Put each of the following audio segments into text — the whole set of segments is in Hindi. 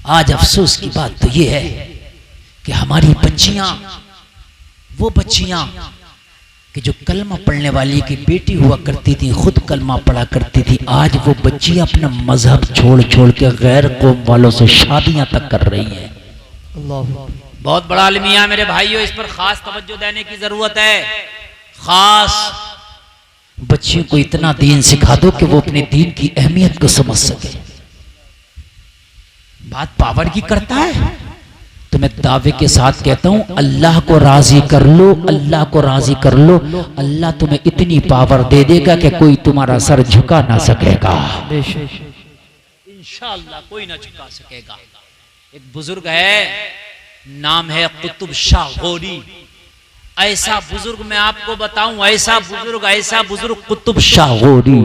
आज अफसोस की बात तो ये है कि हमारी बच्चियां, वो बच्चियां कि जो कलमा पढ़ने वाली की बेटी हुआ करती थी, खुद कलमा पढ़ा करती थी, आज वो बच्चियां अपना मजहब छोड़ छोड़ के गैर कौम वालों से शादियां तक कर रही हैं। बहुत बड़ा अलमिया मेरे भाइयों, इस पर खास तवज्जो देने की जरूरत है। खास बच्चियों को इतना दीन सिखा दो कि वो अपने दीन की अहमियत को समझ सके। बात पावर की करता है तो मैं दावे के साथ कहता हूं, अल्लाह को राजी कर लो, अल्लाह को राजी कर लो, अल्लाह तुम्हें इतनी पावर दे देगा कि कोई तुम्हारा सर झुका ना सकेगा। इंशाअल्लाह कोई ना झुका सकेगा। एक बुजुर्ग है, नाम है कुतुब शाह गौरी। ऐसा बुजुर्ग मैं आपको बताऊं, ऐसा बुजुर्ग कुतुब शाह गौरी,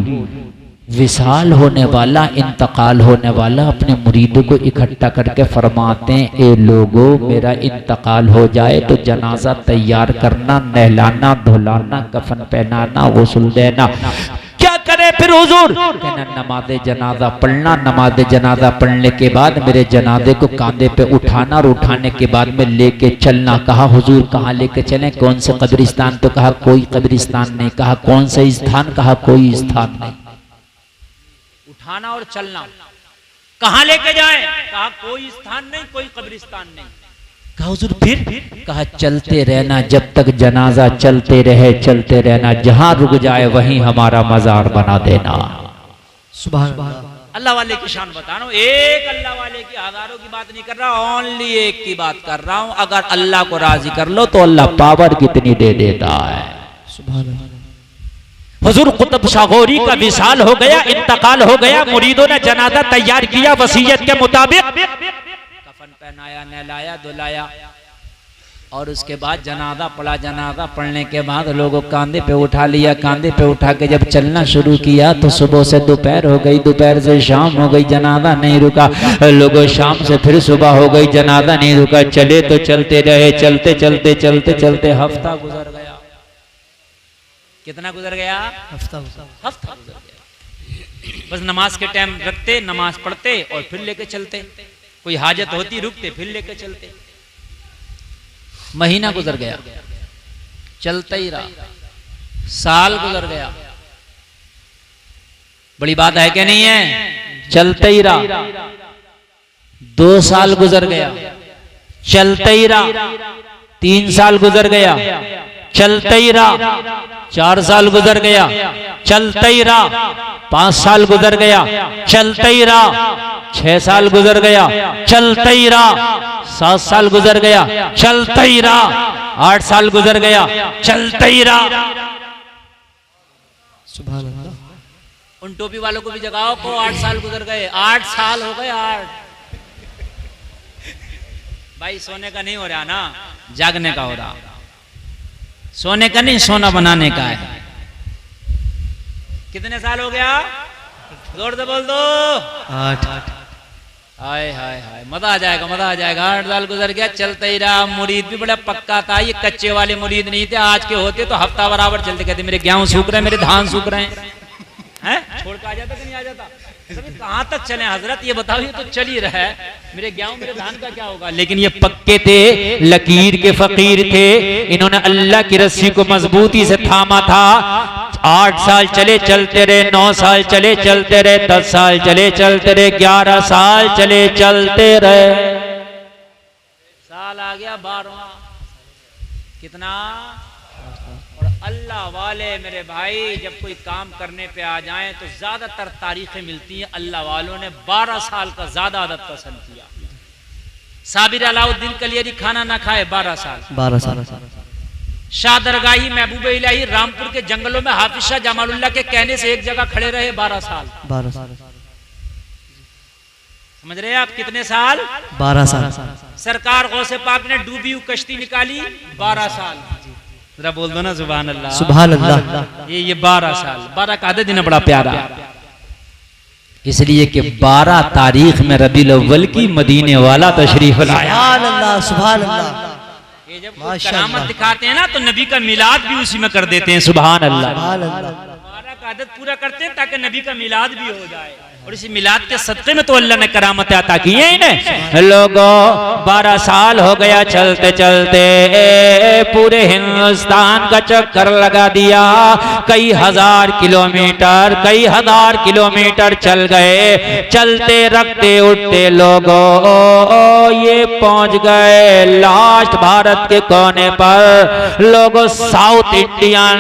विशाल होने वाला, इंतकाल होने वाला, अपने मुरीदों को इकट्ठा करके फरमाते हैं, ए लोगों मेरा इंतकाल हो जाए तो जनाजा तैयार करना, नहलाना, धुलाना, कफन पहनाना, गुस्ल देना। क्या करे फिर हुजूर? कहना नमाज़े जनाजा पढ़ना, नमाज़े जनाजा पढ़ने के बाद मेरे जनाजे को कांधे पे उठाना और उठाने के बाद में लेके चलना। कहा हुजूर कहाँ लेके चलें? कौन से कब्रिस्तान? तो कहा कोई कब्रिस्तान नहीं। कहा कौन से स्थान? कहा कोई स्थान नहीं। उठाना और चलना। कहां लेके जाएं? कहा कोई स्थान नहीं, कोई कब्रिस्तान नहीं। कहा हुजूर फिर? कहा चलते रहना, जब तक जनाजा चलते रहना, जहां रुक जाए वहीं हमारा मजार बना देना। सुभान अल्लाह। अल्लाह वाले की शान बता रहा हूं, एक अल्लाह वाले की, हजारों की बात नहीं कर रहा, ओनली एक की बात कर रहा हूं। अगर अल्लाह को राजी कर लो तो अल्लाह पावर कितनी दे देता है। सुभान अल्लाह। हुजूर कुतुब शाह गौरी का विसाल हो गया, इंतकाल हो गया, मुरीदों ने जनाजा तैयार किया वसीयत के मुताबिक, कफन पहनाया, नहलाया, धुलाया और उसके बाद जनाजा पढ़ा। जनाजा पढ़ने के बाद लोगों कांधे पे उठा लिया। कांधे पे उठा के जब चलना शुरू किया तो सुबह से दोपहर हो गई, दोपहर से शाम हो गई, जनाजा नहीं रुका। लोगों शाम से फिर सुबह हो गई, जनाजा नहीं रुका। चले तो चलते रहे, चलते चलते चलते चलते हफ्ता गुजर गया। कितना गुजर गया? हफ्ता गुजर गया। बस नमाज के टाइम रखते, नमाज पढ़ते और फिर लेके चलते। कोई हाजत होती रुकते, फिर लेके चलते। महीना गुजर गया, चलता ही रहा। साल गुजर गया। बड़ी बात है कि नहीं है? चलता ही रहा। 2 साल गुजर गया, चलता ही रहा। 3 साल गुजर गया, चलता ही रहा। 4 साल गुजर गया, चलता ही रहा। 5 साल गुजर गया, चलता ही रहा। 6 साल गुजर गया, चलता ही रहा। 7 साल गुजर गया, चलता ही रहा। 8 साल गुजर गया, चलता ही रहा। सुभान अल्लाह। उन टोपी वालों को भी जगाओ को 8 साल गुजर गए। 8 साल हो गए। 8 भाई सोने का नहीं हो रहा ना, जागने का हो रहा। सोने का नहीं, सोना बनाने का है। कितने साल हो गया? जोर से बोल दो। 8। हाय हाय हाय, मजा आ जाएगा, मजा आ जाएगा। 8 साल गुजर गया, चलता ही रहा। मुरीद भी बड़ा पक्का था। ये कच्चे वाले मुरीद नहीं थे। आज के होते तो हफ्ता बराबर चलते, कहते मेरे गेहूं सूख रहे हैं, मेरे धान सूख रहे हैं। छोड़ के आ जाता कि नहीं आ जाता? कहां तक चले हजरत, ये बताओ। ये तो चल ही रहा है, मेरे गेहूं मेरे धान का क्या होगा? लेकिन ये पक्के थे, लकीर के फकीर थे। इन्होंने अल्लाह की रस्सी को मजबूती से थामा था। 8 साल चले चलते रहे, 9 साल चले चलते रहे, 10 साल चले चलते रहे, 11 साल चले चलते रहे। साल आ गया 12वां। कितना? और अल्लाह वाले मेरे भाई जब कोई काम करने पे आ जाएं तो ज्यादातर तारीखें मिलती हैं अल्लाह वालों ने 12 साल का ज्यादा अदद पसंद किया। साबिर अलाउद्दीन कलियरी खाना ना खाए 12 साल। शाह दरगाही महबूब इलाही रामपुर के जंगलों में हाफिज शाह जमालुल्लाह के कहने से एक जगह खड़े रहे 12 साल। समझ रहे हैं आप? कितने साल? 12 साल। सरकार गौसे पाक ने डूबी हुई कश्ती निकाली 12 साल। जरा बोल दो ना सुभान अल्लाह। सुभान अल्लाह। ये 12 साल, 12 का आधा दिन बड़ा प्यारा, इसलिए कि 12 तारीख में रबीउल अव्वल की मदीने वाला तशरीफ लाया। सुभान अल्लाह, सुभान अल्लाह। ये जब करामत दिखाते हैं ना तो नबी का मिलाद भी उसी में कर देते हैं। सुभान अल्लाह। 12 का आदत पूरा करते हैं ताकि नबी का मिलाद भी हो जाए। और इसी मिलाद के सदक़े में तो अल्लाह ने करामत अता की है इन्हें। लोगों 12 साल हो गया चलते चलते, पूरे हिंदुस्तान का चक्कर लगा दिया, कई हजार किलोमीटर चल गए, चलते रखते उठते लोगों ये पहुंच गए लास्ट भारत के कोने पर। लोगों साउथ इंडियन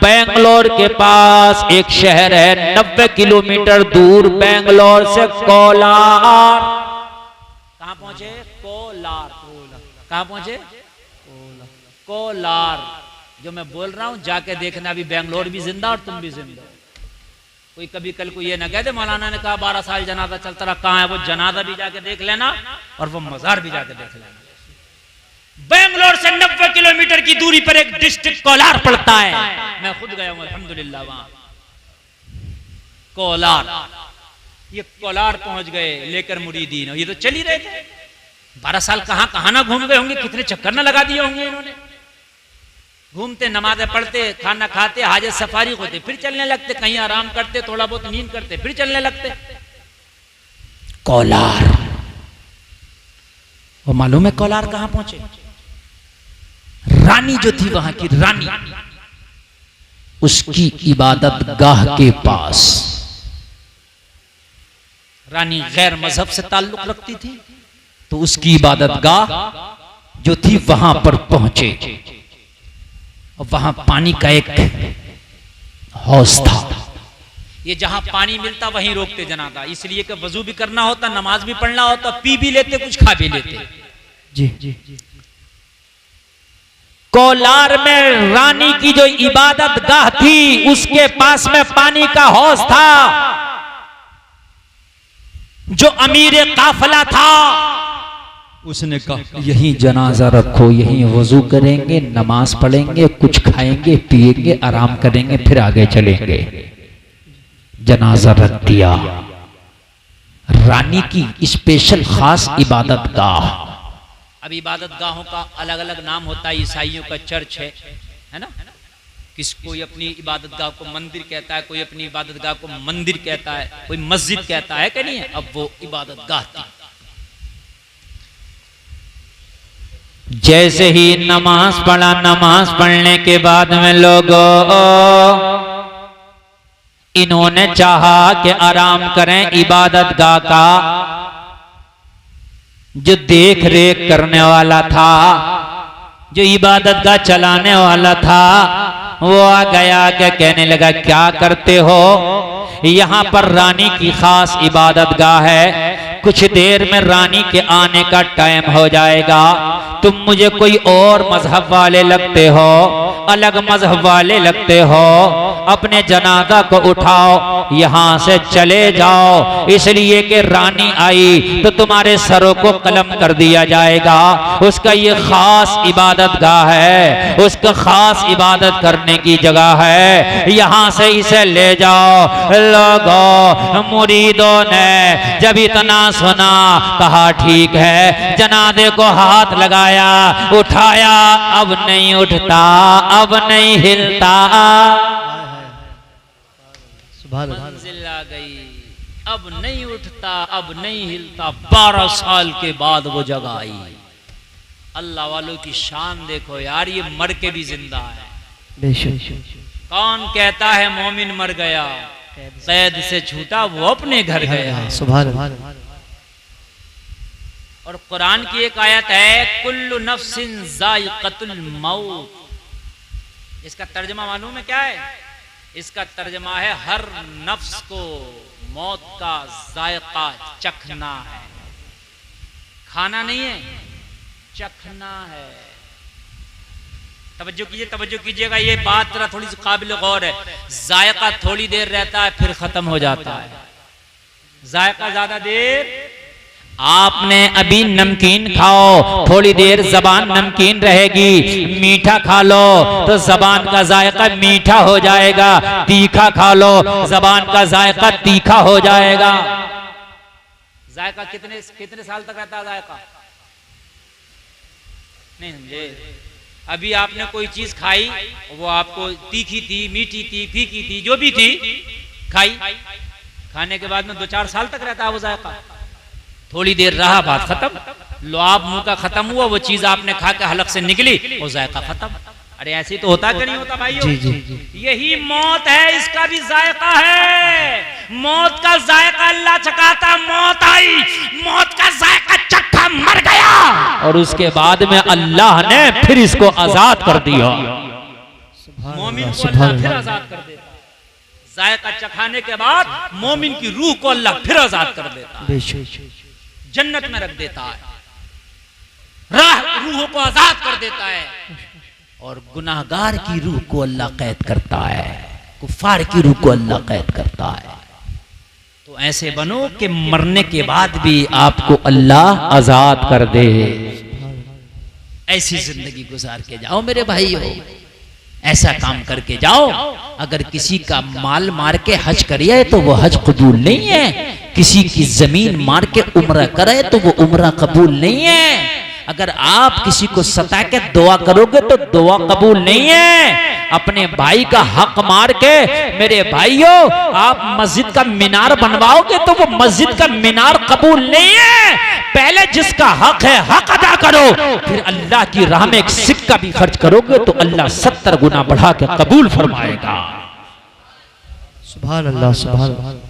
बेंगलोर के पास एक शहर है 90 किलोमीटर दूर, बेंगलोर से कोलार। कहां पहुंचे? कोलार। कहां पहुंचे? कोलार। जो मैं बोल रहा हूं जाके देखना, अभी बेंगलोर भी जिंदा और तुम भी जिंदा। कोई कभी कल को ये ना कह दे मौलाना ने कहा 12 साल जनाजा चलता रहा, कहां है वो जनाजा भी जाके देख लेना और वो मजार भी जाके देख लेना। बेंगलोर से 90 किलोमीटर की दूरी पर एक डिस्ट्रिक्ट कोलार पड़ता है, मैं खुद गया हूं अल्हम्दुलिल्लाह वहां कोलार। ये कोलार पहुंच गए लेकर मुरीदीन, ये तो चल ही रहे थे 12 साल, कहां ना घूम गए होंगे, कितने चक्कर ना लगा दिए होंगे इन्होंने। घूमते, नमाजें पढ़ते, खाना खाते, हाजत सफारी होते, फिर चलने लगते, कहीं आराम करते, थोड़ा बहुत नींद करते, फिर चलने लगते। कोलार, वो मालूम है कोलार कहां पहुंचे? रानी जो थी वहां की रानी, उसकी इबादत गाह के पास। रानी गैर मजहब से ताल्लुक रखती थी, तो उसकी इबादत गाह जो थी वहां पर पहुंचे, और वहां पानी का एक हौज था। ये जहां पानी मिलता वहीं रोकते जनाजा, इसलिए कि वजू भी करना होता, नमाज भी पढ़ना होता, पी भी लेते, कुछ खा भी लेते। जी। कोलार में रानी की जो इबादत गाह थी, उसके पास में पानी का हौज था। जो अमीर काफिला था उसने कहा यहीं जनाजा रखो, यहीं वजू करेंगे, नमाज पढ़ेंगे, कुछ खाएंगे पिएंगे, आराम करेंगे, फिर आगे चलेंगे। जनाजा रख दिया। रानी की स्पेशल खास इबादत गाह। अब इबादत गाहों का अलग अलग नाम होता है, ईसाइयों का चर्च है ना, कोई अपनी इबादत गाह को मंदिर कहता है, कोई अपनी इबादत गाह को मंदिर कहता है, कोई मस्जिद कहता है कि नहीं है। अब वो इबादत गाह थी। जैसे ही नमाज पढ़ा, नमाज पढ़ने के बाद में लोगों इन्होंने चाहा कि आराम करें। इबादत गाह का जो देख रेख करने वाला था, जो इबादत गाह चलाने वाला था, वो आ गया के कहने लगा क्या करते हो? यहाँ पर रानी की खास इबादत गाह है, कुछ देर में रानी के आने का टाइम हो जाएगा, तुम मुझे कोई और मजहब वाले लगते हो, अलग मजहब वाले लगते हो, अपने जनाजा को उठाओ, यहाँ से चले जाओ, इसलिए कि रानी आई तो तुम्हारे सरों को कलम कर दिया जाएगा। उसका ये खास इबादत गाह है, उसका खास इबादत करने की जगह है, यहाँ से इसे ले जाओ। लोगों मुरीदों ने जब इतना सुना, कहा ठीक है, जनाजे को हाथ लगाया, उठाया, अब नहीं उठता, अब नहीं हिलता। मंजिल आ गई, अब नहीं उठता, अब नहीं हिलता। 12 साल के बाद वो जगह आई। अल्लाह वालों की शान देखो यार, ये मर के भी जिंदा है। कौन कहता है मोमिन मर गया, कैद से छूटा वो अपने घर गया। सुभान अल्लाह। और कुरान की एक आयत है, कुल्लु नफ्सिन जायक़तुल मौत। इसका तर्जमा मालूम है क्या है? इसका तर्जमा है हर नफ्स को मौत का जायका चखना है। खाना नहीं है, चखना है। तवज्जो कीजिएगा, ये बात जरा थोड़ी सी काबिल गौर है। जायका थोड़ी देर रहता है फिर खत्म हो जाता है, जायका ज्यादा देर। आपने अभी नमकीन खाओ, थोड़ी देर जबान नमकीन रहेगी, मीठा खा लो तो जबान का जायका मीठा हो जाएगा, तीखा खा लो जबान का जायका तीखा हो जाएगा। जायका कितने साल तक रहता है? जायका नहीं समझे? अभी आपने कोई चीज खाई, वो आपको तीखी थी, मीठी थी, फीकी थी, जो भी थी खाई, खाने के बाद में 2-4 साल तक रहता है वो जायका। थोड़ी देर रहा, बात खत्म, लुआब मुंह का खत्म हुआ, वो चीज आपने खा के हलक से निकली, वो जायका खत्म। अरे ऐसे ही तो होता कि नहीं होता भाइयों? जी जी जी। यही मौत है, इसका भी जायका है। मौत का जायका अल्लाह चखाता, मौत आई, मौत का जायका चखा, मर गया, और उसके बाद में अल्लाह ने फिर इसको आजाद कर दिया। मोमिन को अल्लाह फिर आजाद कर देता। जायका चखाने के बाद मोमिन की रूह को अल्लाह फिर आजाद कर देता है, जन्नत में रख देता है, रूह को आजाद कर देता है। और गुनाहगार की रूह को अल्लाह कैद करता है, कुफार की रूह को अल्लाह कैद करता है। तो ऐसे बनो कि मरने के बाद भी आपको अल्लाह आजाद कर दे। ऐसी जिंदगी गुजार के जाओ मेरे भाइयों, ऐसा काम करके जाओ। अगर किसी का माल मार के हज करिए तो वो हज कबूल नहीं है, किसी की जमीन मार के उम्रा करे तो वो उम्रा कबूल नहीं है, अगर आप किसी को सता के दुआ करोगे तो दुआ कबूल नहीं है। अपने भाई का हक मार के मेरे भाइयों आप मस्जिद का मीनार बनवाओगे तो वो मस्जिद का मीनार कबूल नहीं है। पहले जिसका हक है हक अदा करो, फिर अल्लाह की राह में एक सिक्का भी खर्च करोगे तो अल्लाह 70 गुना बढ़ा के कबूल फरमाएगा। सुभान अल्लाह, सुभान अल्लाह।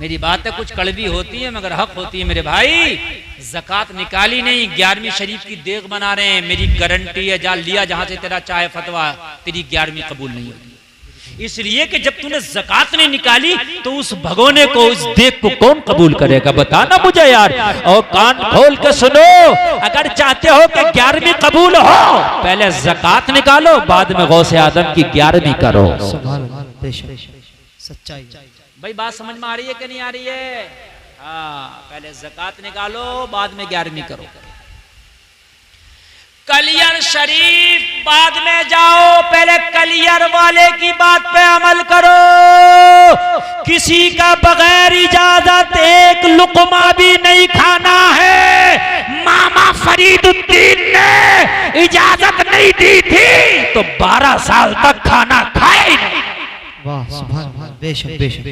मेरी बातें कुछ कड़वी होती है मगर हक होती है मेरे भाई। ज़कात निकाली नहीं, 11वीं शरीफ की देख बना रहे हैं, मेरी गारंटी है जा लिया जहां से तेरा चाहे फतवा, तेरी 11वीं कबूल नहीं होगी। इसलिए कि जब तूने ज़कात नहीं निकाली तो उस भगोने को, उस देख को कौन कबूल करेगा? बताना मुझे यार। और कान खोल के सुनो, अगर चाहते हो कि 11वीं कबूल हो, पहले ज़कात निकालो, बाद में गौसे आदम की 11वीं करो। सच्चाई भाई बात समझ में आ रही है कि नहीं आ रही है? हाँ, पहले ज़कात निकालो, बाद में 11वीं करो। कलियर शरीफ बाद में जाओ, पहले कलियर वाले की बात पे अमल करो। किसी का बगैर इजाजत एक लुकमा भी नहीं खाना है। मामा फरीदुद्दीन ने इजाजत नहीं दी थी तो 12 साल तक खाना खाए नहीं। वाह, सुभान अल्लाह, बेशक बेशक।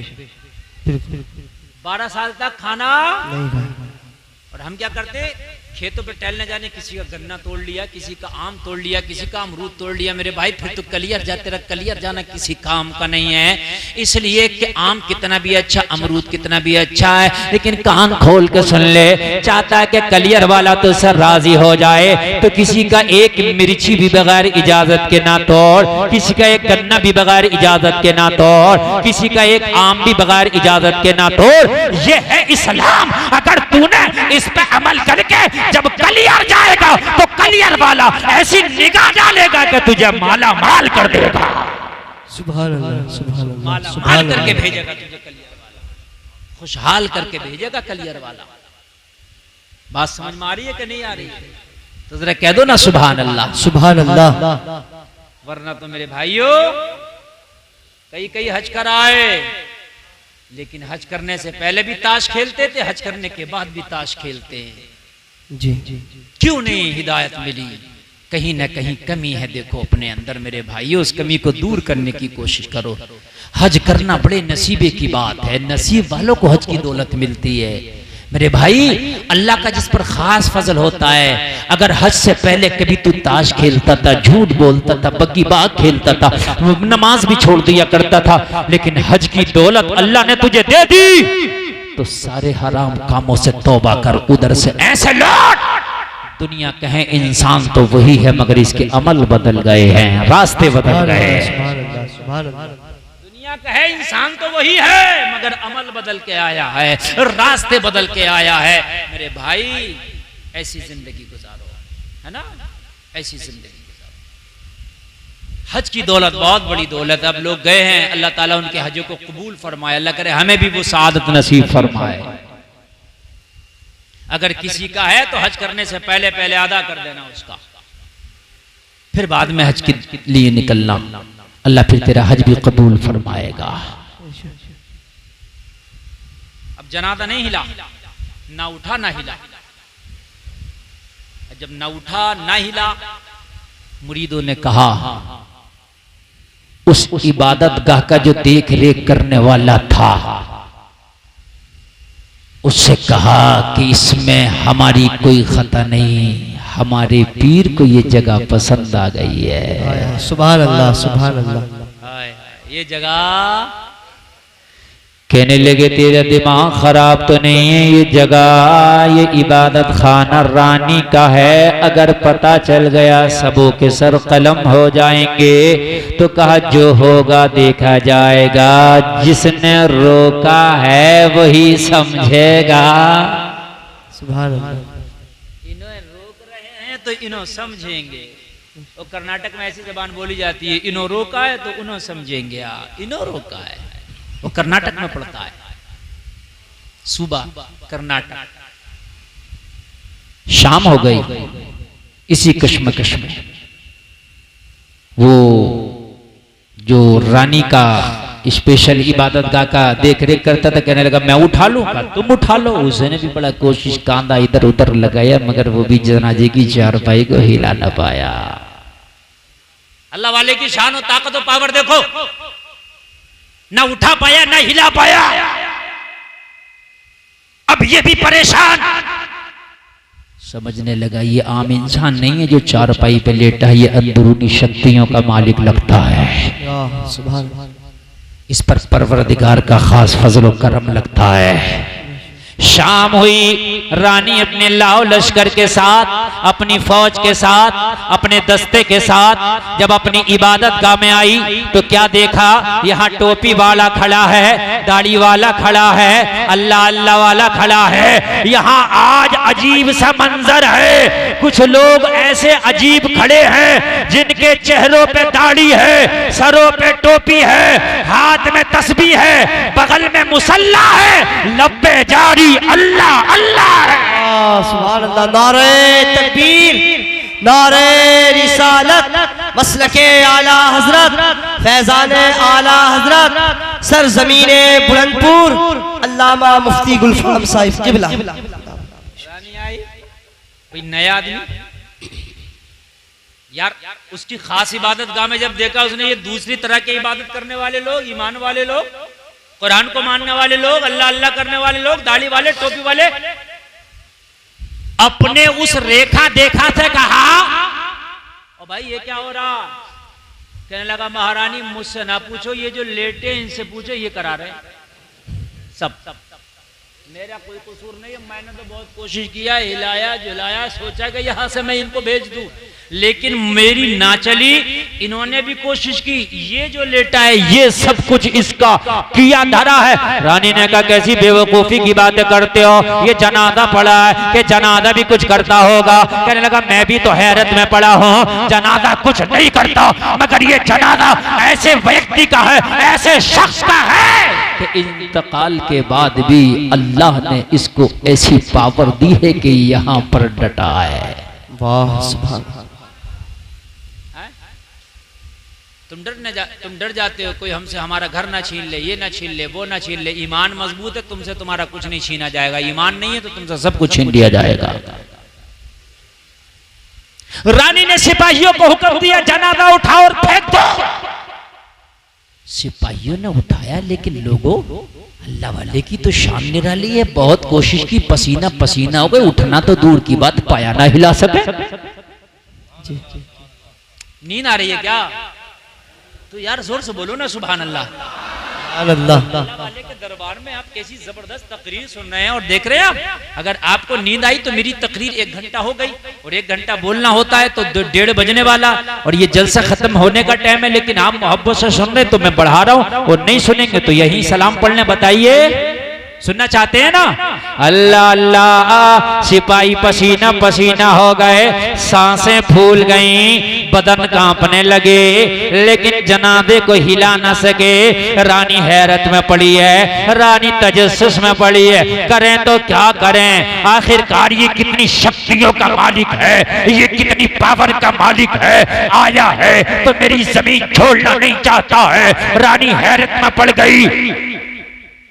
12 साल तक खाना नहीं। और हम क्या करते? खेतों पे टहलने जाने, किसी का गन्ना तोड़ लिया, किसी का आम तोड़ लिया, किसी का अमरूद तोड़ लिया। मेरे भाई फिर तो कलियर जाते रह, कलियर जाना किसी काम का नहीं है। इसलिए कि आम कितना भी अच्छा, अमरूद कितना भी अच्छा है, लेकिन कान खोल के सुन ले, चाहता है कि कलियर वाला तो सर राजी हो जाए, तो किसी का एक मिर्ची भी बगैर इजाजत के ना तोड़, किसी का एक गन्ना भी बगैर इजाजत के ना तोड़, किसी का एक आम भी बगैर इजाजत के ना तोड़। ये है इस्लाम। अगर तूने इस पे अमल करके जब कलियर जाएगा तो कलियर वाला ऐसी निगाह डालेगा कि तुझे माला माल कर देगा। सुभान अल्लाह, सुभान अल्लाह, माला सुभान माल करके अल्लाह। भेजेगा तुझे कलियर वाला, खुशहाल करके भेजेगा कलियर वाला। बात समझ में आ रही है कि नहीं आ रही है? तो जरा कह दो ना सुभान अल्लाह, सुभान अल्लाह। वरना तो मेरे भाइयों कई हज कर आए, लेकिन हज करने से पहले भी ताश खेलते थे, हज करने के बाद भी ताश खेलते हैं। जी। क्यों नहीं हिदायत मिली? कहीं ना कहीं कमी है देखो अपने अंदर मेरे भाइयों, उस कमी को दूर करने की कोशिश करो। हज करना बड़े नसीबे की बात है, नसीब वालों को हज की दौलत मिलती है मेरे भाई। अल्लाह का जिस पर खास फजल होता है। अगर हज से पहले कभी तू ताश खेलता था, झूठ बोलता था, बग्गी बाग खेलता था, नमाज भी छोड़ दिया करता था, लेकिन हज की दौलत अल्लाह ने तुझे दे दी तो सारे हराम कामों से तौबा कर, उधर से ऐसे लौट। दुनिया कहे इंसान तो वही है मगर इसके अमल बदल गए हैं, रास्ते बदल गए हैं। सुभान अल्लाह, सुभान अल्लाह। दुनिया कहे इंसान तो वही है मगर अमल बदल के आया है, रास्ते बदल के आया है। मेरे भाई ऐसी जिंदगी गुजारो, है ना, ऐसी जिंदगी। हज की दौलत बहुत बड़ी दौलत है। अब लोग गए हैं, अल्लाह ताला उनके हजों को कबूल फरमाए, अल्लाह करे हमें भी वो सादत नसीब फरमाए। अगर किसी का है तो हज करने से पहले पहले अदा कर देना उसका, फिर बाद में हज के लिए निकलना, अल्लाह फिर तेरा हज भी कबूल फरमाएगा। अब जनाजा नहीं हिला, ना उठा ना हिला। जब ना उठा ना हिला, मुरीदों ने कहा उस इबादत गाह का जो देख रेख करने वाला था उससे कहा कि इसमें हमारी कोई खता नहीं, हमारे पीर को ये जगह पसंद आ गई है। सुभान अल्लाह, सुभान अल्लाह। ये जगह, कहने लगे तेरा दिमाग खराब तो नहीं है, ये जगह, ये इबादत खाना रानी का है, अगर पता चल गया सबों के सर कलम हो जाएंगे। तो कहा जो होगा देखा जाएगा, जिसने रोका है वही समझेगा। सुभान अल्लाह। इन्होंने रोक रहे हैं तो इन्हों समझेंगे। और कर्नाटक में ऐसी जबान बोली जाती है, इन्हों रोका है तो उन्हों समझेंगे। इन्हों रोका है, वो कर्नाटक में पड़ता है, सूबा कर्नाटक। शाम हो गई, इसी कश्मकश में वो जो रानी का स्पेशल इबादत गाह का देख रेख करता था, कहने लगा मैं उठा लूंगा, तुम उठा लो। उसने भी बड़ा कोशिश, कांधा इधर उधर लगाया, मगर वो भी जनाजे की चारपाई को हिला न पाया। अल्लाह वाले की शान और ताकत और पावर देखो, ना उठा पाया ना हिला पाया। अब ये भी परेशान, समझने लगा ये आम इंसान नहीं है जो चारपाई पे लेटा है, ये अंदरूनी शक्तियों का मालिक लगता है। सुभान अल्लाह। इस पर परवरदिगार का खास फजल करम लगता है। शाम हुई, रानी अपने लाओ लश्कर के साथ, अपनी फौज के साथ, अपने दस्ते के साथ जब अपनी इबादत गाह में आई तो क्या देखा, यहाँ टोपी वाला खड़ा है, दाढ़ी वाला खड़ा है, अल्लाह अल्लाह वाला खड़ा है। यहाँ आज अजीब सा मंजर है, कुछ लोग ऐसे अजीब खड़े हैं जिनके चेहरों पे दाढ़ी है, सरों पे टोपी है, हाथ में तस्बीह है, बगल में मुसल्ला है, लब्बे जारी अल्लाह अल्लाह है। सुभान अल्लाह। नारे तकबीर, नारे रिसालत, मसलके आला हजरत, फैजाने आला हजरत, सरजमीने बुलंदपुर, अल्लामा मुफ्ती गुलफाम साहिब किबला। रानी आई, कोई नया आदमी यार, उसकी खास इबादत गाह में जब देखा उसने, ये दूसरी तरह की इबादत करने वाले लोग, ईमान वाले लोग, कुरान को मानने वाले लोग, अल्लाह अल्लाह करने वाले लोग, दाढ़ी वाले, टोपी वाले, अपने उस रेखा देखा से कहा ओ भाई ये क्या हो रहा। कहने लगा महारानी मुझसे ना पूछो, ये जो लेटे इनसे पूछो, ये करा रहे सब। मेरा कोई कसूर नहीं है, मैंने तो बहुत कोशिश किया, हिलाया जुलाया, सोचा कि यहां से मैं इनको भेज दूं, लेकिन मेरी ना चली। इन्होंने भी कोशिश की, ये जो लेटा है ये सब कुछ इसका किया धरा है। रानी ने कहा कैसी बेवकूफी की बातें करते हो, ये जनाजा पड़ा है कि जनाजा भी कुछ करता होगा। कहने लगा मैं भी तो हैरत में पड़ा हूँ, जनाजा कुछ नहीं करता, मगर ये जनाजा ऐसे व्यक्ति का है, ऐसे शख्स का है कि इंतकाल के बाद भी अल्लाह ने इसको ऐसी पावर दी है कि यहाँ पर डटा है। वाह सुभान। तुम डर जाते हो कोई हमसे हमारा घर ना छीन ले, ये ना छीन ले, वो ना छीन ले। ईमान मजबूत है, तुमसे तुम्हारा कुछ नहीं छीना जाएगा। ईमान नहीं है तो तुमसे सब कुछ छीन लिया जाएगा। रानी ने सिपाहियों को हुक्म दिया जनाजा उठाओ और फेंक दो। सिपाहियों ने उठाया, लेकिन लोगों अल्लाह वाले की तो शान निराली है। बहुत कोशिश की, पसीना पसीना हो गए, उठना तो दूर की बात, पाया ना हिला सके। नींद आ रही है क्या? तो यार जोर से बोलो ना सुभान अल्लाह। अल्लाह वाले के दरबार में आप कैसी जबरदस्त तकरीर सुन रहे हैं और देख रहे हैं आप। अगर आपको नींद आई तो मेरी तकरीर 1 घंटा हो गई, और 1 घंटा बोलना होता है तो 1:30 बजने वाला, और ये जलसा खत्म होने का टाइम है। लेकिन आप मोहब्बत से सुन रहे तो मैं बढ़ा रहा हूँ, और नहीं सुनेंगे तो यही सलाम पढ़ने। बताइए सुनना चाहते हैं ना? अल्लाह अल्लाह। सिपाही पसीना पसीना हो गए, सांसें फूल गईं, बदन कांपने लगे, लेकिन जनाजे को हिला न सके। रानी हैरत में पड़ी है, रानी तजस्सुस में पड़ी है। करें तो क्या करें? आखिरकार ये कितनी शक्तियों का मालिक है, ये कितनी पावर का मालिक है। आया है तो मेरी जमीन छोड़ना नहीं चाहता है। रानी हैरत में पड़ गई,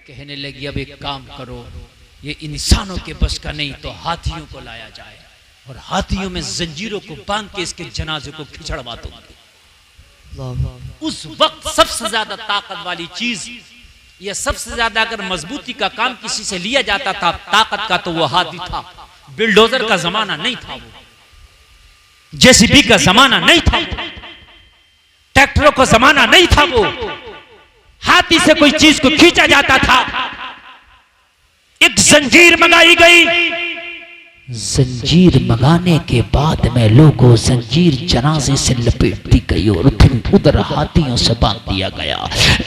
कहने लगी अब एक काम करो, ये इंसानों के बस का नहीं तो हाथियों को लाया जाए, और हाथियों में जंजीरों को बांध के इसके जनाजे को खिंचड़वा दूंगी। उस वक्त सबसे ज्यादा ताकत वाली चीज यह सबसे ज्यादा अगर मजबूती का काम किसी से लिया जाता था ताकत का, तो वो हाथी था। बिल्डोजर का जमाना नहीं था, वो जेसीबी का जमाना नहीं था, ट्रैक्टरों का जमाना नहीं था। वो हाथी से कोई चीज को खींचा जाता था। एक जंजीर मंगाई गई, जंजीर मंगाने के बाद में लोगों जंजीर जनाजे से लपेट दी गई और उधर हाथियों से बांध दिया गया।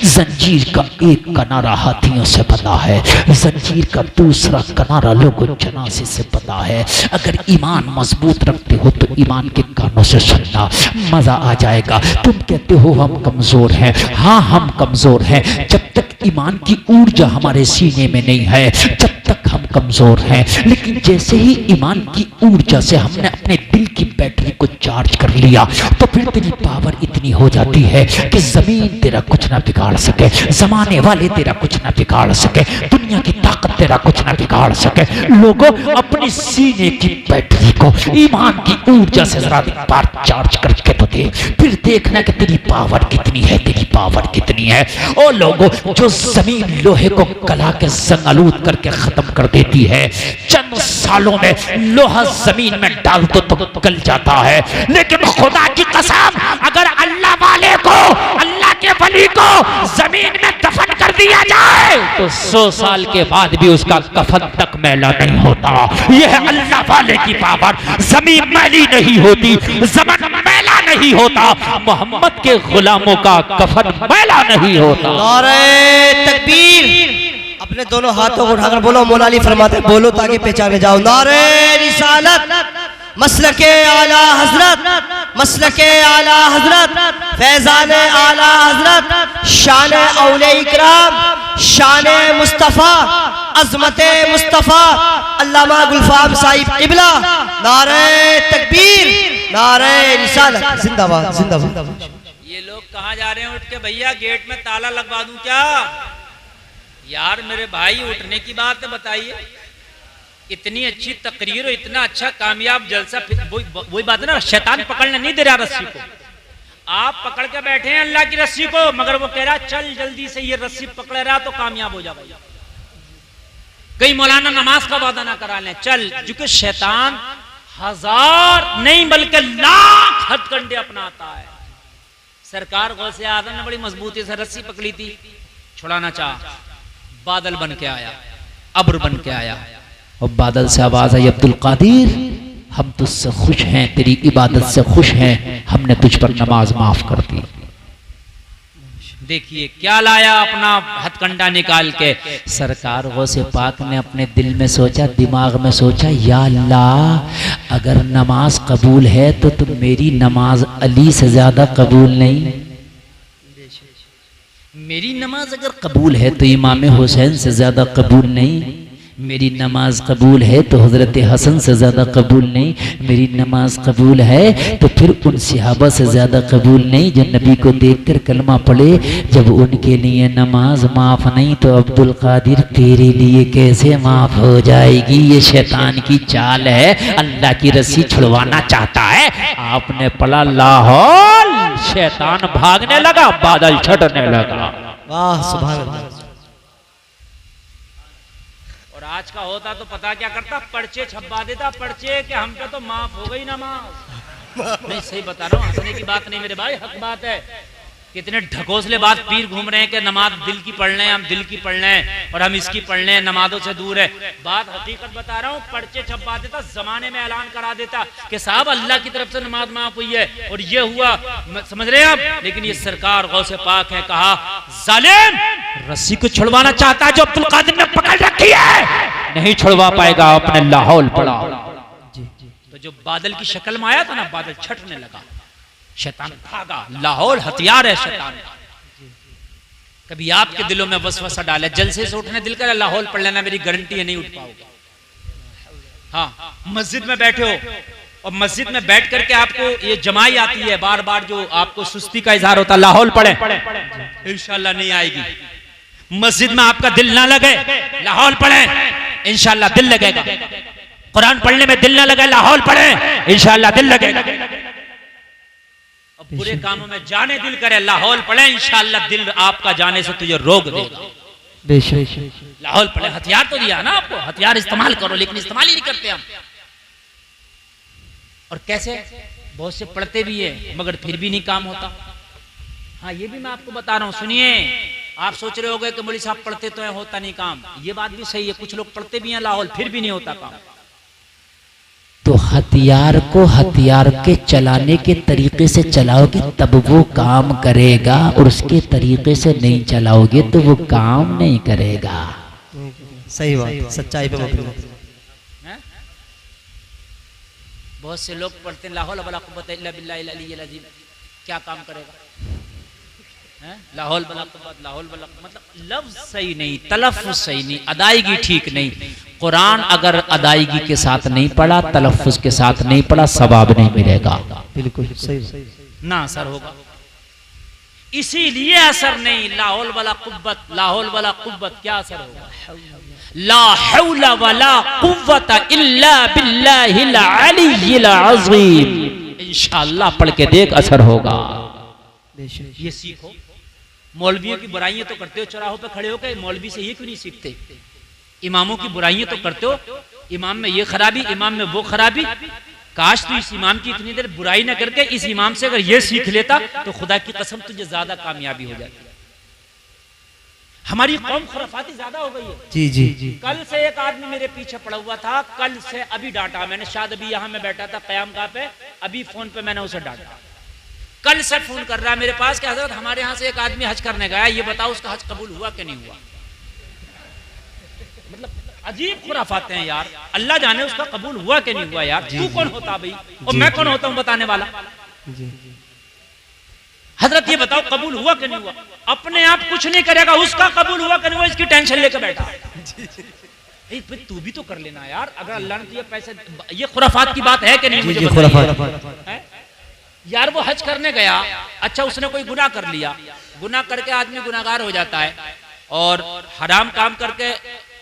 जंजीर का एक किनारा हाथियों से बंधा है, जंजीर का दूसरा किनारा लोगों जनाजे से बंधा है। अगर ईमान मजबूत रखते हो तो ईमान के कानों से सुनना, मजा आ जाएगा। तुम कहते हो हम कमजोर हैं, हाँ हम कमजोर हैं। जब तक ईमान की ऊर्जा हमारे सीने में नहीं है जब तक हम कमजोर हैं। लेकिन जैसे ही ईमान की ऊर्जा से हमने अपने दिल की बैटरी को चार्ज कर लिया तो फिर तेरी पावर इतनी हो जाती है कि जमीन तेरा कुछ ना बिगाड़ सके, जमाने वाले तेरा कुछ ना बिगाड़ सके, दुनिया की ताकत तेरा कुछ ना बिगाड़ सके। लोगों अपनी सीने की बैटरी को ईमान की ऊर्जा से जरा एक बार चार्ज करके तो दे, फिर देखना कि तेरी पावर कितनी है, तेरी पावर कितनी है। ओ लोगों, जो जमीन लोहे को गला के जंग-आलूद करके खत्म कर देती है, चंद सालों में लोहा जमीन में डाल दो तो गल जाता है। लेकिन खुदा की कसम, अगर अल्लाह वाले को, अल्लाह के वली को जमीन में दफन कर दिया जाए तो 100 साल के बाद भी उसका कफन तक मैला नहीं होता। यह है अल्लाह वाले की पावर। जमीन मैली नहीं होती, जमीन मैला नहीं होता, मोहम्मद के गुलामों का कफन मैला नहीं होता। नारे तकबीर। अपने दोनों हाथों को उठाकर बोलो, मौला अली फरमाते बोलो ताकि पहचाने जाओ। नारे रिसालत, मसलके आला हजरत, मसलके आला हजरत, फैजान आला हजरत, शान औले इकराम, शान मुस्तफ़ा, अजमत मुस्तफ़ा अल्लामा गुलफाम साहिब किबला। नारे तकबीर, नारे रिसालत, जिंदाबाद जिंदाबाद। ये लोग कहाँ जा रहे हैं उठ के? भैया गेट में ताला लगवा दूं क्या? यार मेरे भाई, उठने की बात है, बताइए। इतनी अच्छी तकरीर, इतना अच्छा कामयाब जलसा, वही बात है ना, शैतान पकड़ने नहीं दे रहा रस्सी को। आप पकड़ के बैठे हैं अल्लाह की रस्सी को, मगर वो कह रहा चल जल्दी से, ये रस्सी पकड़ रहा तो कामयाब हो जा भैया। कई मौलाना नमाज का वादा ना करा लें, चल, क्योंकि शैतान 1000 नहीं बल्कि लाख हथकंडे अपनाता है। सरकार गौसे आजम ने बड़ी मजबूती से रस्सी पकड़ी थी, छुड़ाना चाहा, बादल बन के आया, अब्र बन के आया, और बादल से आवाज आई, अब्दुल कादिर हम तुझसे खुश हैं, तेरी इबादत से खुश हैं, हमने तुझ पर नमाज माफ कर दी। देखिए क्या लाया, अपना हथकंडा निकाल के। सरकार गौसे पाक ने अपने दिल में सोचा, दिमाग में सोचा, या अल्लाह अगर नमाज कबूल है तो तुम मेरी नमाज अली से ज्यादा कबूल नहीं, मेरी नमाज अगर कबूल है तो इमाम हुसैन से ज्यादा कबूल नहीं, मेरी नमाज कबूल है तो हजरत हसन से ज्यादा कबूल नहीं, मेरी नमाज कबूल है तो फिर उन सहाबा से ज्यादा कबूल नहीं जो नबी को देखकर कलमा पढ़े। जब उनके लिए नमाज माफ नहीं तो अब्दुल कादिर तेरे लिए कैसे माफ हो जाएगी? ये शैतान की चाल है, अल्लाह की रस्सी छुड़वाना चाहता है। आपने पढ़ा लाहौल, शैतान भागने लगा, बादल छटने लगा। वाह सुभान अल्लाह। आज का होता तो पता क्या करता, पर्चे छपवा देता, पर्चे कि हम पे तो माफ हो गई नमाज। नहीं सही बता रहा हूँ, हंसने की बात नहीं मेरे भाई, हक बात है। कितने ढकोसले बात पीर घूम रहे हैं कि नमाज दिल की पढ़ लें, हम दिल की पढ़ लें और हम इसकी पढ़ लें, नमाजों से दूर है। बात हकीकत बता रहा हूँ, पर्चे छपवा देता, जमाने में ऐलान करा देता कि साहब अल्लाह की तरफ से नमाज माफ हुई है और ये हुआ, समझ रहे हैं आप। लेकिन ये सरकार गौसे पाक है, कहा जालिम रस्सी को छुड़वाना चाहता है जो अब्दुल कादिर ने पकड़ रखी है, नहीं छुड़वा पाएगा, अपने लाहौल पड़ा। तो जो बादल की शक्ल में आया था ना, बादल छटने लगा, शैतान भागा। लाहौल हथियार है शैतान का। कभी आपके दिलों में वसवसा डाले, जलसे से उठने दिल कर, लाहौल पढ़ लेना, मेरी गारंटी है नहीं उठ पाओगे। हाँ, मस्जिद में बैठे हो और मस्जिद में बैठ करके आपको ये जमाई आती है बार बार, जो आपको सुस्ती का इजहार होता है, लाहौल पढ़े, इंशाल्लाह नहीं आएगी। मस्जिद में आपका दिल ना लगे, लाहौल पढ़े, इंशाल्लाह दिल लगेगा। कुरान पढ़ने में दिल ना लगे, लाहौल पढ़े, इंशाल्लाह दिल लगेगा। बुरे कामों में जाने दिल करे, लाहौल पढ़े, इंशाअल्लाह दिल आपका जाने से तुझे रोक देगा। बेशक। लाहौल पढ़े, हथियार तो दिया ना आपको, हथियार इस्तेमाल करो, लेकिन इस्तेमाल ही नहीं करते हम। और कैसे, बहुत से पढ़ते भी है मगर फिर भी नहीं काम होता। हाँ ये भी मैं आपको बता रहा हूँ, सुनिए। आप सोच रहे होगे कि मौलवी साहब पढ़ते तो है होता नहीं काम, ये बात भी सही है, कुछ लोग पढ़ते भी हैं लाहौल फिर भी नहीं होता काम। तो हथियार को हथियार के चलाने के तरीके से चलाओगे तब वो काम करेगा, और उसके तरीके से नहीं चलाओगे तो वो काम नहीं करेगा। सही बात, सच्चाई पे मबनी। बहुत से लोग पढ़ते हैं लाहौल वला कुव्वता इल्ला बिल्लाहिल अलिय्यिल अज़ीम, क्या काम करेगा? लाहौल वला कुव्वत, लाहौल वला, मतलब लफ्ज सही नहीं, तलफ्फुज सही नहीं, अदायगी ठीक नहीं। कुरान अगर अदायगी के साथ नहीं पढ़ा, तलफ्फुज के साथ नहीं पढ़ा, सवाब नहीं मिलेगा। बिल्कुल सही ना असर होगा, इसीलिए असर नहीं। लाहौल वला कुव्वत, लाहौल वला कुव्वत, क्या असर होगा? ला हौला वला कुव्वता इल्ला बिल्लाहिल अलिय्यिल अज़ीम। इंशाअल्लाह पढ़ के देख, असर होगा। ये सीखो। मौलवियों की बुराइयां तो करते हो, चौराहों पे खड़े होकर मौलवी से ये क्यों नहीं सीखते? इमामों की बुराइयां तो करते हो, इमाम में ये खराबी, इमाम में वो खराबी। काश तू इस इमाम की इतनी देर बुराई न करके इस इमाम से अगर ये सीख लेता तो खुदा की कसम तुझे ज्यादा कामयाबी हो जाती। हमारी कौम खुराफाती ज्यादा हो गई है। जी जी जी। कल से एक आदमी मेरे पीछे पड़ा हुआ था, कल से अभी डांटा मैंने, शायद अभी यहाँ मैं बैठा था कयामगाह पे, अभी फोन पे मैंने उसे डांटा। कल से फोन कर रहा है मेरे पास कि हजरत हमारे यहाँ से एक आदमी हज करने गया, ये बताओ उसका हज कबूल हुआ कि नहीं हुआ। मतलब अजीब खुराफाते हैं यार, अल्लाह जाने उसका कबूल हुआ कि नहीं हुआ। यार तू कौन होता भाई, और मैं कौन होता हूँ बताने वाला? हजरत ये बताओ कबूल हुआ कि नहीं हुआ। अपने आप कुछ नहीं करेगा, उसका कबूल हुआ कि नहीं हुआ इसकी टेंशन लेकर बैठा। तू भी तो कर लेना यार, अगर अल्लाह ने तुझे पैसे, ये खुराफात की बात है कि नहीं? मुझे बताइए यार। वो हज करने गया, अच्छा उसने कोई गुनाह कर लिया, गुनाह करके आदमी गुनाहगार हो जाता है, और हराम काम करके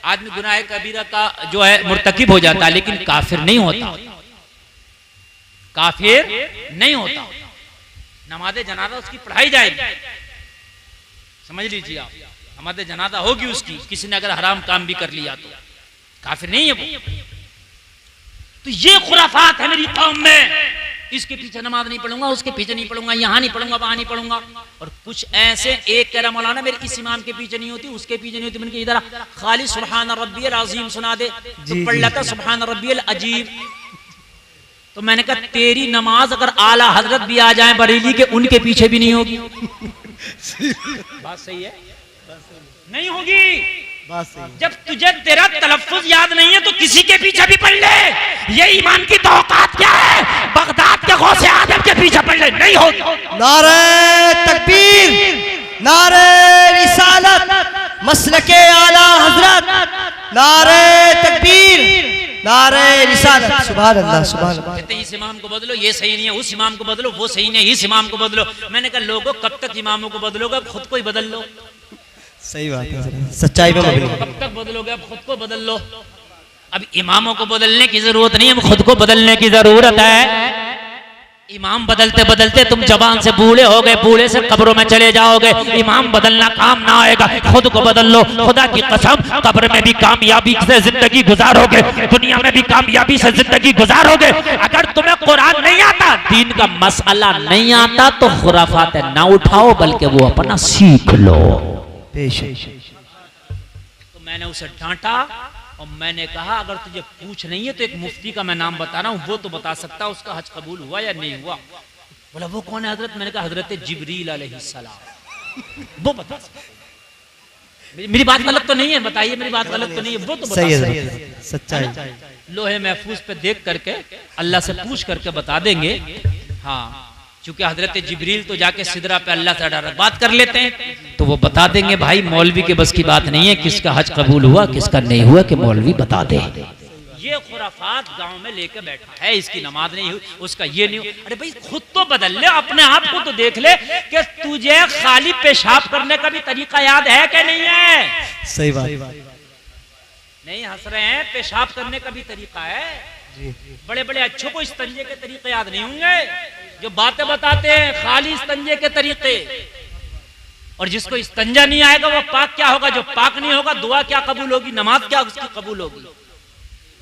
आदमी गुनाह कबीरा का जो है मुर्तकिब हो जाता है, लेकिन काफिर नहीं होता, काफिर नहीं होता। नमाज़े जनाजा उसकी पढ़ाई जाएगी, समझ लीजिए आप, नमाज़े जनाजा होगी उसकी। किसी ने अगर हराम काम भी कर लिया तो काफिर नहीं है वो। तो ये खुराफात है मेरी कौम में, इसके पीछे नमाज नहीं पढ़ूंगा, उसके पीछे नहीं पढ़ूंगा, यहाँ नहीं पढ़ूंगा, वहां नहीं पढ़ूंगा। और कुछ ऐसे, एक कह रहा मौलाना मेरे इस इमाम के पीछे नहीं होती, उसके पीछे नहीं होती, मैंने इधर खाली सुब्हान रब्बियल अज़ीम सुना दे तो पढ़ लेता सुब्हान रब्बियल अजीब। तो मैंने कहा तेरी नमाज अगर आला हजरत भी आ जाए बरेली के, उनके पीछे भी नहीं होगी। बात सही है, नहीं होगी। जब तुझे तेरा तलफ्फुज याद नहीं है तो किसी के पीछे भी पढ़ ले। ये ईमान की तो औकात क्या है, बगदाद के गौसे आजम के पीछे पढ़ ले, नहीं होगी। नारे तकबीर, नारे रिसालत, मसलके आला हजरत, नारे तकबीर, नारे रिसालत। सुभान अल्लाह, सुभान अल्लाह। कहते हैं इस इमाम को बदलो, ये सही नहीं है, उस इमाम को बदलो, वो सही नहीं है, इस इमाम को बदलो। मैंने कहा लोगों कब तक इमामों को बदलोगे, खुद को ही बदल लो। सही बात है, सच्चाई पे मबनी। कब तक बदलोगे, अब खुद को बदल लो। अब इमामों को बदलने की जरूरत नहीं है, अब खुद को बदलने की जरूरत है। इमाम बदलते बदलते तुम जबान से बूढ़े हो गए, बूढ़े से कब्रों में चले जाओगे। इमाम बदलना काम ना आएगा, खुद को बदल लो। खुदा की कसम, कब्र में भी कामयाबी से जिंदगी गुजारोगे, दुनिया में भी कामयाबी से जिंदगी गुजारोगे। अगर तुम्हें कुरान नहीं आता, दीन का मसला नहीं आता, तो खुराफात ना उठाओ, बल्कि वो अपना सीख लो। तो मैंने उसे डांटा और मैंने कहा अगर तुझे पूछ नहीं है तो एक मुफ्ती का मैं नाम बता रहा हूं, वो तो बता सकता है उसका हज कबूल हुआ या नहीं हुआ। बोला वो कौन है हजरत? मैंने कहा हजरत जिब्रील अलैहिस्सलाम, वो बता सकता। मेरी बात गलत तो नहीं है, बताइए मेरी बात गलत तो नहीं है, वो तो बता सकता। सच्चाई लोहे महफूज पे देख करके अल्लाह से पूछ करके बता देंगे। हाँ, क्योंकि हजरत जिब्रील तो जाके सिदरा पे अल्लाह से डायरेक्ट बात कर लेते हैं, तो वो बता देंगे। भाई मौलवी के बस की बात नहीं है किसका हज कबूल हुआ किसका नहीं हुआ, कि मौलवी बता दे। ये खुराफात गांव में लेके बैठा है, इसकी नमाज नहीं हुई, उसका ये नहीं हुई। अरे भाई खुद तो बदल ले, अपने आप को तो देख ले कि तुझे खाली पेशाब करने का भी तरीका याद है कि नहीं है। सही बात, नहीं हंस रहे हैं, पेशाब करने का भी तरीका है। बड़े बड़े अच्छों को इस्तंजे के तरीके याद नहीं होंगे, जो बातें बताते हैं खाली इस्तंजे के तरीके। और जिसको इस्तंजा नहीं आएगा वो पाक क्या होगा? जो पाक नहीं होगा दुआ क्या कबूल होगी? नमाज क्या उसकी कबूल होगी?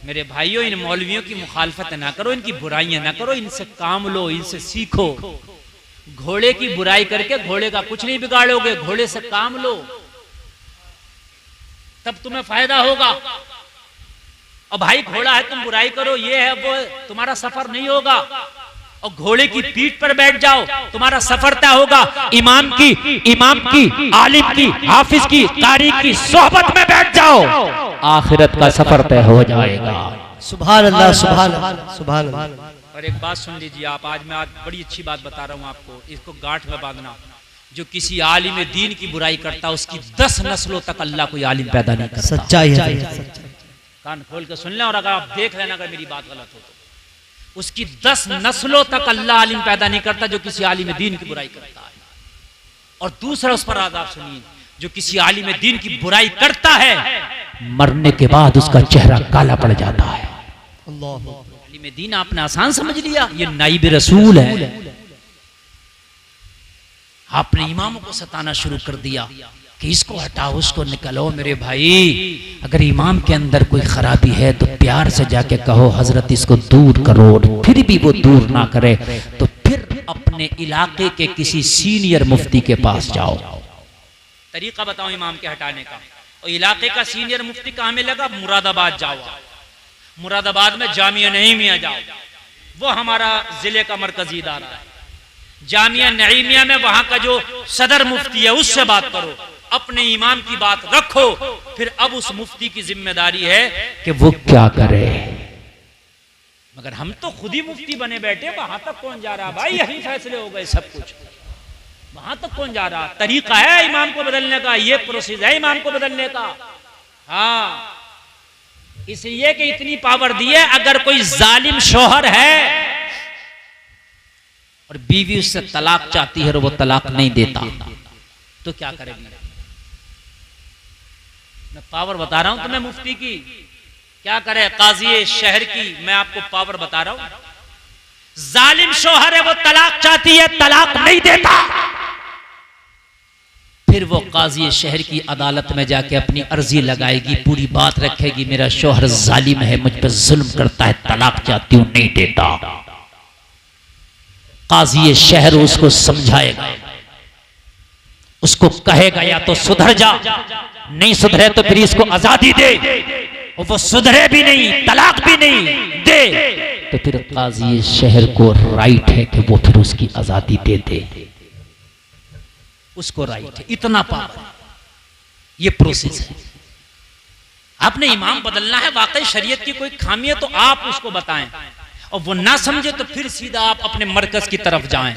मेरे भाइयों, इन मौलवियों की मुखालफत ना करो, इनकी बुराइयां ना करो, इनसे काम लो, इनसे सीखो। घोड़े की बुराई करके घोड़े का कुछ नहीं बिगाड़ोगे, घोड़े से काम लो, तब तुम्हें फायदा होगा। और भाई घोड़ा है, तुम बुराई करो, ये है वो, तुम्हारा सफर नहीं होगा। और घोड़े की पीठ पर बैठ जाओ, तुम्हारा सफर तय होगा। इमाम की, आलिम की, हाफिज की, कारी की सोहबत में बैठ जाओ, आखिरत का सफर तय हो जाएगा। सुभान अल्लाह, सुभान अल्लाह, सुभान अल्लाह। और एक बात सुन लीजिए आप, आज मैं बड़ी अच्छी बात बता रहा हूं आपको, इसको गांठ में बांधना। जो किसी आलिम दीन की बुराई करता, उसकी 10 नस्लों तक अल्लाह कोई आलिम पैदा नहीं करता। सच्चाई है। कान खोल के सुन लें, और अगर आप देख लेना अगर मेरी बात गलत हो तो उसकी 10 नस्लों तक अल्लाह आलिम पैदा नहीं करता जो किसी आलिम दीन की बुराई करता है। और दूसरा उस पर आदाब सुनिए, जो किसी आलिम दीन की बुराई करता है, मरने के बाद उसका चेहरा काला पड़ जाता है। आलिम दीन आपने आसान समझ लिया, ये नाइब रसूल है। आपने इमामों को सताना शुरू कर दिया कि इसको हटाओ, उसको निकलो। मेरे भाई, अगर इमाम के अंदर कोई खराबी है तो प्यार से जाके कहो हजरत इसको दूर करो, फिर भी वो दूर ना करे तो फिर अपने इलाके के किसी सीनियर मुफ्ती के पास जाओ। तरीका बताओ इमाम के हटाने का। और इलाके का सीनियर मुफ्ती कहाँ मिलेगा? मुरादाबाद जाओ। मुरादाबाद में जामिया नईमिया जाओ, वो हमारा जिले का मरकजी इदारा है। जामिया नईमिया में वहां का जो सदर मुफ्ती है उससे बात करो, अपने इमाम की बात रखो। फिर अब उस मुफ्ती की जिम्मेदारी है कि वो क्या करे। मगर हम तो खुद ही मुफ्ती बने बैठे, वहां तक कौन जा रहा? भाई यही फैसले हो गए सब कुछ, वहां तक कौन जा रहा? तरीका है इमाम को बदलने का, ये प्रोसेस है इमाम को बदलने का। हाँ, इसलिए कि इतनी पावर दी है, अगर कोई जालिम शौहर है और बीवी उससे तलाक चाहती है और वो तलाक नहीं देता तो क्या करेगी? मैं पावर बता रहा हूं तुम्हें मुफ्ती की, क्या करे काजी शहर की, मैं आपको पावर बता रहा हूं। जालिम शौहर है, वो तलाक चाहती है, तलाक नहीं देता, फिर वो काजी शहर की अदालत में जाके अपनी अर्जी लगाएगी, पूरी बात रखेगी, मेरा शौहर जालिम है, मुझ पर जुल्म करता है, तलाक चाहती हूं, नहीं देता। काजी शहर उसको समझाएगा, उसको कहेगा या तो सुधर जा, नहीं सुधरे तो फिर इसको आजादी दे, और वो सुधरे भी नहीं, तलाक भी नहीं दे, तो फिर काजी शहर को राइट है कि वो फिर उसकी आजादी दे दे, उसको राइट है। इतना पावर, ये प्रोसेस है। आपने इमाम बदलना है, वाकई शरीयत की कोई खामी है तो आप उसको बताएं, और वो ना समझे तो फिर सीधा आप अपने मरकज की तरफ जाएं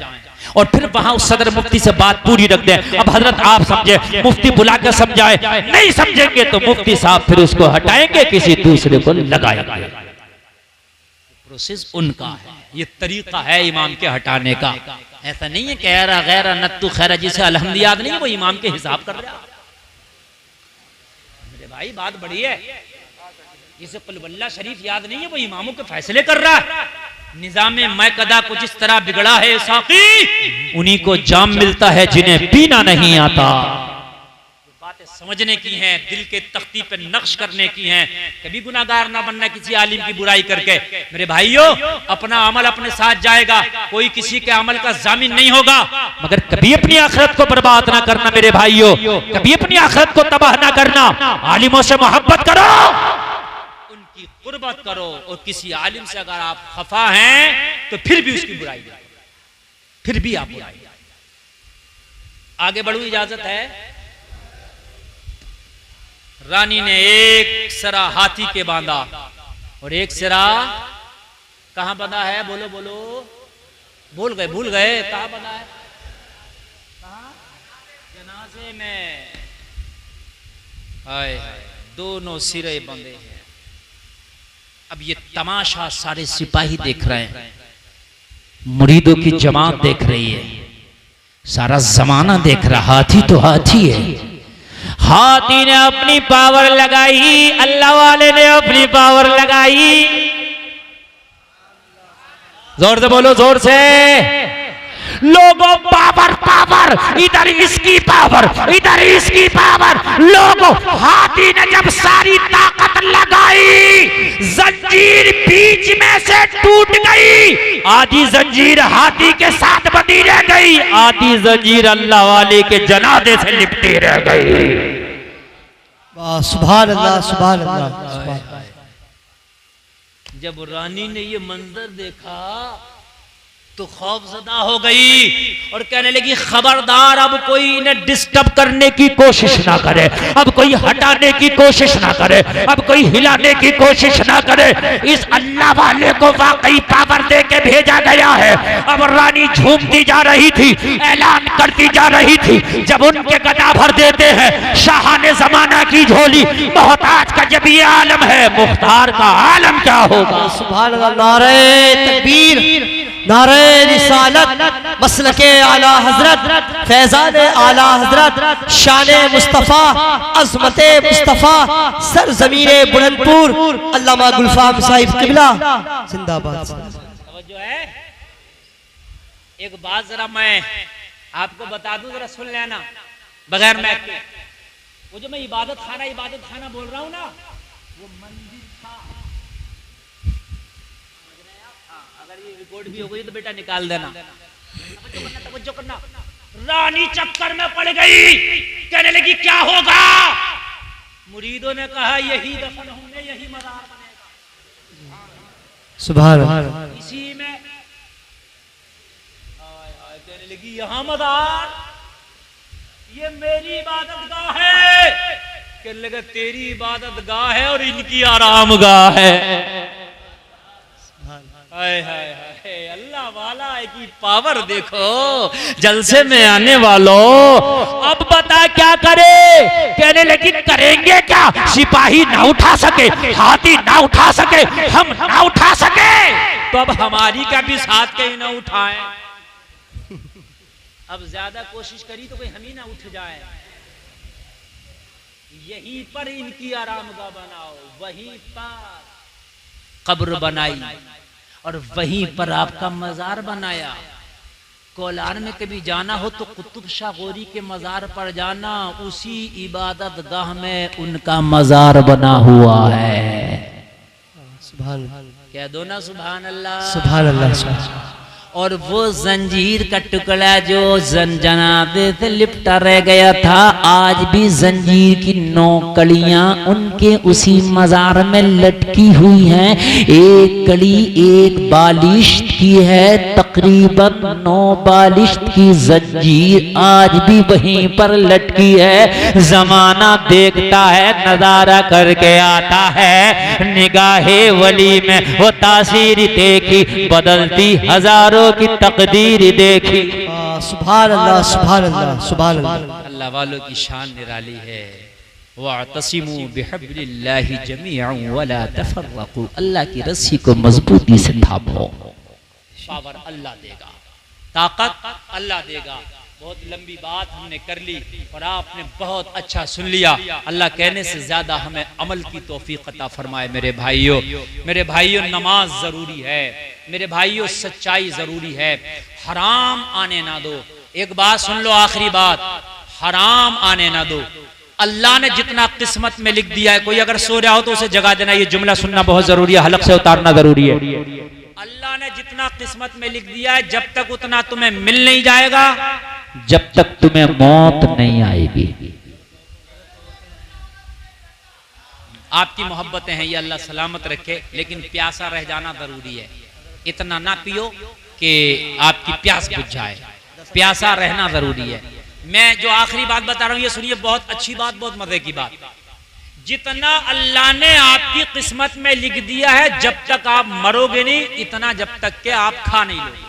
और फिर वहां उस सदर मुफ्ती से बात पूरी रख दें। अब हजरत आप समझे, मुफ्ती बुला कर समझाए, नहीं समझेंगे तो मुफ्ती साहब फिर उसको हटाएंगे, किसी दूसरे को लगाएंगे। प्रोसेस उनका है, ये तरीका है इमाम के हटाने का। ऐसा नहीं है कहरा गैरा नत्तु खैरा, जिसे अलहम्द याद नहीं है वो इमाम के हिसाब कर रहा। मेरे भाई बात बड़ी है, जिसे कुलवल्ला शरीफ याद नहीं है वो इमामों के फैसले कर रहा है। निजामे मैकदा को जिस तरह बिगड़ा है साकी, उन्हीं को जाम मिलता है जिन्हें पीना नहीं आता। बातें समझने की हैं, दिल के तख्ती पे नक्श करने की हैं, कभी गुनाहगार ना बनना किसी आलिम की बुराई करके। मेरे भाइयों, अपना अमल अपने साथ जाएगा, कोई किसी के अमल का जामिन नहीं होगा, मगर कभी अपनी आखिरत को बर्बाद ना करना मेरे भाइयों, कभी अपनी आखिरत को तबाह ना करना। आलिमों से मोहब्बत करो, उनकी कुर्बत करो, और किसी आलिम से अगर आप खफा हैं तो फिर भी उसकी बुराई, फिर भी आप बुराई। आगे बढ़ो, इजाजत है। रानी ने एक सिरा हाथी के बांधा और एक सिरा कहां बंधा है? बोलो बोलो, भूल गए कहां बंधा है? कहां? जनाजे में। हाय, दोनों सिरे बंधे हैं। अब ये तमाशा सारे सिपाही देख रहे हैं, मुरीदों की जमात देख रही है, सारा जमाना देख रहा। हाथी तो हाथी है, हाथी ने अपनी पावर लगाई, अल्लाह वाले ने अपनी पावर लगाई। जोर से बोलो, जोर से। लोगों पावर पावर, इधर इसकी पावर, इधर इसकी पावर। लोगों, हाथी ने जब सारी ताकत लगाई, जंजीर बीच में से टूट गई। आधी जंजीर हाथी के साथ बंधी रह गई, आधी जंजीर अल्लाह वाले के जनाजे से लिपटी रह गई। सुभान अल्लाह, सुभान अल्लाह। जब रानी ने ये मंजर देखा तो खौफजदा हो गई और कहने लगी, खबरदार अब कोई इन्हें डिस्टर्ब करने की कोशिश ना करे, अब कोई हटाने की कोशिश ना करे, अब कोई हिलाने की कोशिश ना करे। इस अल्लाह वाले को वाकई पावर दे के भेजा गया है। अब रानी झूमती जा रही थी, ऐलान करती जा रही थी। जब उनके गदा भर देते हैं शाहाने जमाना की झोली, मोहताज का जब ये आलम है, मुख्तार का आलम क्या होगा। सुभान अल्लाह। नारे तकबीर, नारे रिसालत, मसलके आला हजरत, फैजान आला हजरत, शान मुस्तफ़ा, अज़मते मुस्तफ़ा, सरज़मीने बुलंदपुर, अल्लामा गुलफाम साहिब किबला जिंदाबाद। जो है एक बात जरा मैं आपको बता दूं, जरा सुन लेना बगैर मैं के। वो जो मैं इबादत खाना बोल रहा हूं ना, वो मंदिर था। अगर ये रिकॉर्ड भी हो गई तो बेटा निकाल देना। तवज्जो करना। रानी चक्कर में पड़ गई, कहने लगी क्या होगा। मुरीदों ने कहा यही दफन होंगे, यही मज़ार बनेगा। सुभान अल्लाह। इसी में कहने लगी यहाँ मज़ार, ये मेरी इबादत गाह है। कहने लगा तेरी इबादत गाह है और इनकी आराम गाह है। हाय हाय हाय, अल्लाह वाला की पावर देखो जलसे में आने वालों। अब बता क्या करे। कहने लगी करेंगे क्या, सिपाही ना उठा सके, हाथी ना उठा सके, हम ना उठा सके तो अब हमारी का भी साथ कहीं ना उठाए। अब ज्यादा कोशिश करी तो कोई हम ही ना उठ जाए। यहीं पर इनकी आरामगाह बनाओ, वहीं पर कब्र बनाई और वहीं पर आपका मजार बनाया। कोलार में कभी जाना हो तो कुतुब शाह गौरी के मजार पर जाना, उसी इबादत गाह में उनका मजार बना हुआ है। सुभान, कह दो ना सुभान अल्लाह, सुभान अल्लाह। और वो जंजीर का टुकड़ा जो जनादे से लिपटा रह गया था, आज भी जंजीर की 9 कड़ियां उनके उसी मजार में लटकी हुई हैं। एक कड़ी एक बालिश्त की है, तकरीबन 9 बालिश्त की जंजीर आज भी वहीं पर लटकी है। जमाना देखता है, नजारा करके आता है, निगाहे वली में वो तासीर देखी, बदलती हजारों की तकदीर देखी। सुभान अल्लाह, सुभान अल्लाह, सुभान अल्लाह। अल्लाह वालों की शान निराली है। वअतसिमू बिहब्लिल्लाहि जमीअन वला तफर्रकू, अल्लाह की रस्सी को मजबूती से थामो। पावर अल्लाह देगा, ताकत अल्लाह देगा। बहुत लंबी बात हमने कर ली और आपने बहुत अच्छा सुन लिया। अल्लाह कहने से ज्यादा हमें अमल की तौफीक अता फरमाए। मेरे भाइयों नमाज जरूरी है, मेरे भाइयों सच्चाई जरूरी है। हराम आने ना दो। एक बात सुन लो, आखिरी बात, हराम आने ना दो। अल्लाह ने जितना किस्मत में लिख दिया है, कोई अगर सो रहा हो तो उसे जगा देना। ये जुमला सुनना बहुत जरूरी है, हलक से उतारना जरूरी है। अल्लाह ने जितना किस्मत में लिख दिया है, जब तक उतना तुम्हें मिल नहीं जाएगा, जब तक तुम्हें मौत नहीं आएगी। आपकी मोहब्बतें हैं, ये अल्लाह सलामत रखे, लेकिन प्यासा रह जाना जरूरी है। इतना ना पियो कि आपकी प्यास बुझ जाए, प्यासा रहना जरूरी है। मैं जो आखिरी बात बता रहा हूं, ये सुनिए, बहुत अच्छी बात, बहुत मजे की बात। जितना अल्लाह ने आपकी किस्मत में लिख दिया है, जब तक आप मरोगे नहीं, इतना जब तक के आप खा नहीं लोगे।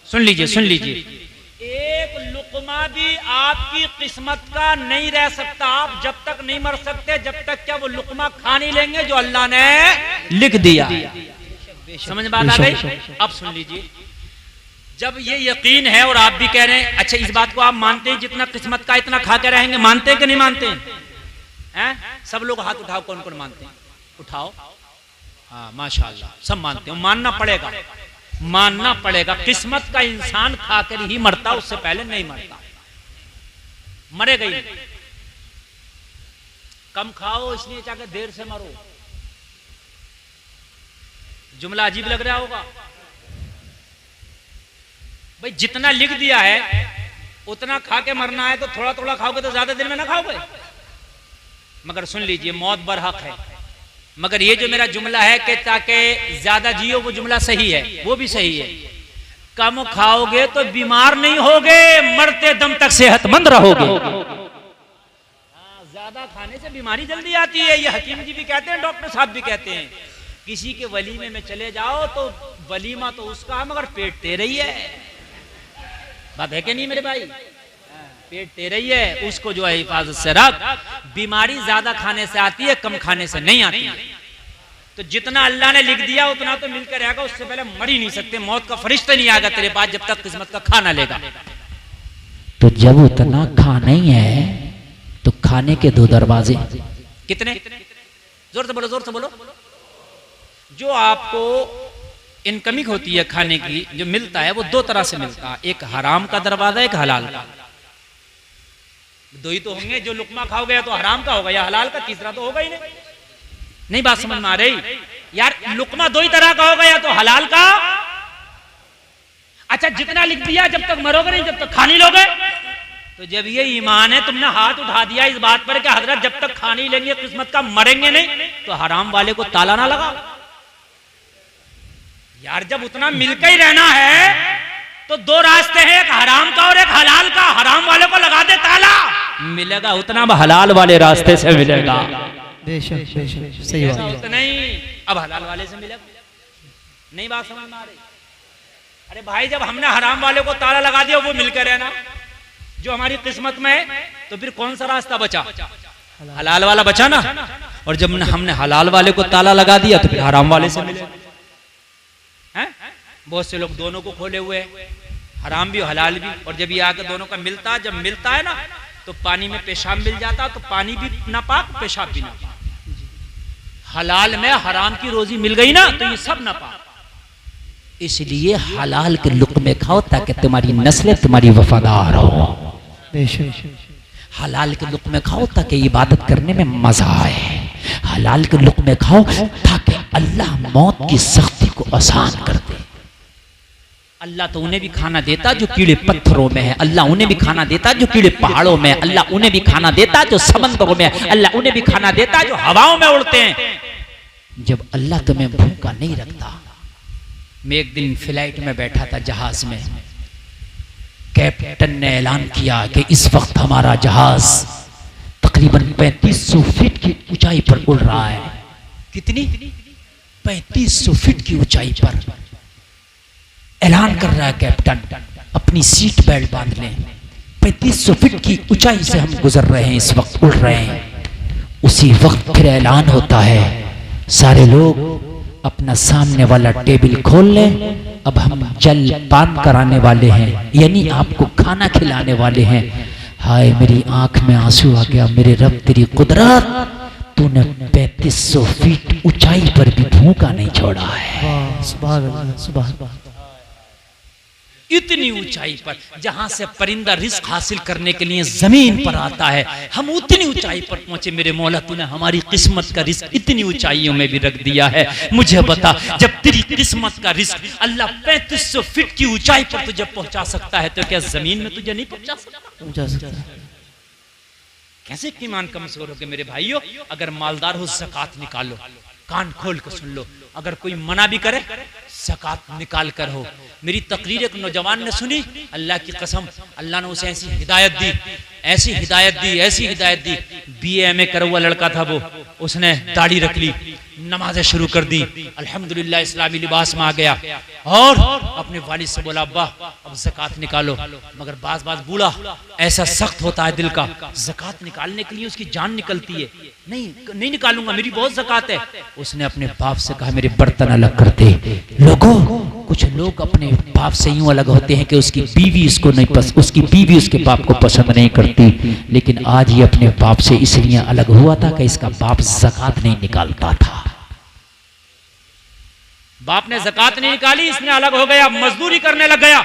सुन लीजिए, सुन लीजिए, एक लुकमा भी आपकी किस्मत का नहीं रह सकता। आप जब तक नहीं मर सकते, जब तक क्या वो लुकमा खा नहीं लेंगे जो अल्लाह ने लिख दिया। समझ बात आ गई? अब सुन लीजिए, जब ये यकीन है और आप भी कह रहे हैं, अच्छा इस बात को आप मानते हैं, जितना किस्मत का इतना खा के रहेंगे, मानते हैं कि नहीं मानते हैं? सब लोग हाथ उठाओ, कौन कौन मानते हैं? उठाओ। हाँ माशाल्लाह, सब मानते हैं, मानना पड़ेगा। मानना पड़ेगा। किस्मत का इंसान खाकर ही मरता, उससे पहले नहीं मरता। मरेगा ही नहीं। कम खाओ इसलिए चाहे देर से मरो। जुमला अजीब लग रहा होगा भाई, जितना लिख दिया है उतना खा के मरना है, तो थोड़ा थोड़ा खाओगे तो ज्यादा दिन में ना खाओगे। मगर सुन लीजिए, मौत बरहक है। मगर ये जो मेरा जुमला है कि ताकि ज्यादा जियो, वो जुमला सही है, वो भी सही है। कम खाओगे तो बीमार नहीं होगे, मरते दम तक सेहतमंद रहोगे। ज्यादा खाने से बीमारी जल्दी आती है, ये हकीम जी भी कहते हैं, डॉक्टर साहब भी कहते हैं। किसी के वलीमे में चले जाओ तो वलीमा तो उसका है, मगर पेट तेरा ही है। बात है कि नहीं मेरे भाई? पेट तेरा ही है, उसको जो है हिफाजत से रख। बीमारी ज्यादा खाने से आती है, कम खाने से नहीं आती है। तो जितना अल्लाह ने लिख दिया उतना तो मिलकर रहेगा, उससे पहले मर ही नहीं सकते। मौत का फरिश्ता नहीं आएगा तेरे पास जब तक किस्मत का खाना लेगा। तो जब उतना खाना ही है तो खाने के दो दरवाजे कितने? जोर से बोलो, जोर से बोलो। जो आपको इनकमिंग होती है खाने की, जो मिलता है वो दो तरह से मिलता है, एक हराम का दरवाजा, एक हलाल का। दो ही तो होंगे, जो लुकमा खाओगे तो हराम का होगा या हलाल का, तीसरा तो होगा ही नहीं। नहीं बात समझ में आ रही यार? लुकमा दो ही तरह का होगा, या तो हलाल का। अच्छा, जितना लिख दिया जब तक मरोगे नहीं, जब तक खा नहीं लोगे। तो जब ये ईमान है, तुमने हाथ उठा दिया इस बात पर कि हजरत जब तक खा नहीं लेंगे किस्मत का, मरेंगे नहीं, तो हराम वाले को ताला ना लगा यार। जब उतना मिलकर ही रहना है तो दो रास्ते हैं, एक हराम का और एक हलाल का। हराम वाले को लगा दे ताला, मिलेगा उतना हलाल वाले रास्ते से मिलेगा। बेशक बेशक, सही बात है। उतना ही अब हलाल वाले से मिलेगा। नहीं बात समझ में आ रही? अरे भाई, जब हमने हराम वाले को ताला लगा दिया, वो मिलकर रहना जो हमारी किस्मत में है, तो फिर कौन सा रास्ता बचा? हलाल वाला बचा ना। और जब हमने हलाल वाले को ताला लगा दिया तो फिर हराम वाले से मिले। बहुत से लोग दोनों को खोले हुए हैं, हराम भी हलाल भी। और जब ये आकर दोनों का मिलता, जब मिलता है ना, तो पानी में पेशाब मिल जाता, तो पानी भी नापाक, पेशाब भी नापाक। हलाल में हराम की रोजी मिल गई ना, तो ये सब नापाक। इसलिए हलाल के लुक़्मे खाओ ताकि तुम्हारी नस्लें तुम्हारी वफादार हो। हलाल के लुक़्मे खाओ ताकि इबादत करने में मजा आए। हलाल के लुक़्मे खाओ ताकि अल्लाह मौत की सख्ती को आसान कर दे। अल्लाह तो उन्हें भी खाना देता जो कीड़े पत्थरों में है, अल्लाह उन्हें भी खाना देता जो कीड़े पहाड़ों में है, अल्लाह उन्हें भी खाना देता जो समंदरों में है, अल्लाह उन्हें भी खाना देता जो हवाओं में उड़ते हैं। जब अल्लाह तुम्हें भूखा नहीं रखता। मैं एक दिन फ्लाइट में बैठा था, जहाज में। कैप्टन ने ऐलान किया कि इस वक्त हमारा जहाज तकरीबन 3500 फीट की ऊंचाई पर उड़ रहा है। कितनी? 3500 फीट की ऊंचाई पर। ऐलान कर रहा है कैप्टन, अपनी सीट बेल्ट बांध लें। 3500 फीट की ऊंचाई से हम गुजर रहे हैं, इस वक्त उड़ रहे हैं। उसी वक्त फिर ऐलान होता है, सारे लोग अपना सामने वाला टेबल खोल लें, अब हम जल पान कराने वाले हैं, यानी आपको खाना खिलाने वाले हैं। हाय, मेरी आंख में आंसू आ गया। मेरे रब, तेरी कुदरत, तूने 3500 फीट ऊंचाई पर भी भूखा नहीं छोड़ा है। सुभान अल्लाह, सुभान अल्लाह। इतनी ऊंचाई पर, जहां से परिंदा रिस्क हासिल करने के लिए जमीन पर आता है, हम उतनी ऊंचाई पर पहुंचे। मेरे मौला, तूने हमारी किस्मत का रिस्क इतनी ऊंचाइयों में भी रख दिया है। मुझे बता, जब तेरी किस्मत का रिस्क अल्लाह 3500 फीट की ऊंचाई पर तुझे पहुंचा सकता है, तो क्या जमीन में तुझे नहीं पहुंचा सकता? कैसे ईमान कमजोर हो गए मेरे भाइयों। अगर मालदार हो, ज़कात निकालो। कान खोल कर सुन लो। अगर कोई मना भी करे, ज़कात निकाल कर हो। मेरी तकरीर एक नौजवान ने सुनी, अल्लाह की कसम, अल्लाह ने उसे ऐसी हिदायत दी, ऐसी हिदायत दी, ऐसी हिदायत दी। BA MA करा हुआ लड़का था वो, उसने दाढ़ी रख ली, नमाजें शुरू कर दी, अल्हम्दुलिल्लाह इस्लामी लिबास में आ गया और अपने वालिद से बोला, अब्बा अब ज़कात निकालो। मगर बाज बाज बूढ़ा ऐसा सख्त होता है दिल का, ज़कात निकालने के लिए उसकी जान निकलती है। नहीं निकालूंगा, मेरी बहुत ज़कात है। उसने अपने बाप से कहा, मेरे बर्तन अलग कर दे। लोगों, कुछ लोग अपने बाप से यूं अलग होते हैं कि उसकी बीवी उसकी बीवी उसके बाप को पसंद नहीं करती। लेकिन आज ये अपने बाप से इसलिए अलग हुआ था कि इसका बाप ज़कात नहीं निकालता था। बाप ने ज़कात नहीं निकाली, इसने अलग हो गया, मजदूरी करने लग गया।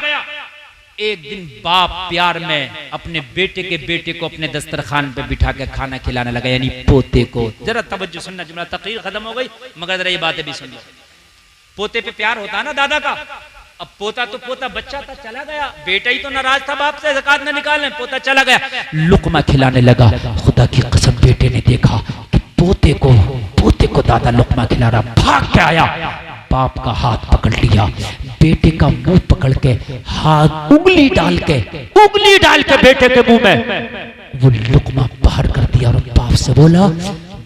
एक दिन बाप प्यार में अपने बेटे को अपने दस्तरखान पे बिठा के खाना खिलाने लगा, यानी पोते को। जरा तवज्जो सुनना, जुमला तकरीर खत्म हो गई मगर जरा ये बातें भी सुन लो। पोते पे प्यार होता है ना दादा का। अब पोता तो पोता बच्चा था, चला गया, बेटा ही तो नाराज था बाप से ज़कात न निकालने, पोता चला गया, लुकमा खिलाने लगा। खुदा की कसम बेटे ने देखा कि पोते को दादा लुकमा खिला रहा, भाग के आया, बाप का हाथ पकड़ लिया, बेटे का मुंह पकड़ के हाथ उंगली डाल के बेटे के मुंह में वो लुकमा बाहर कर दिया और बाप से बोला,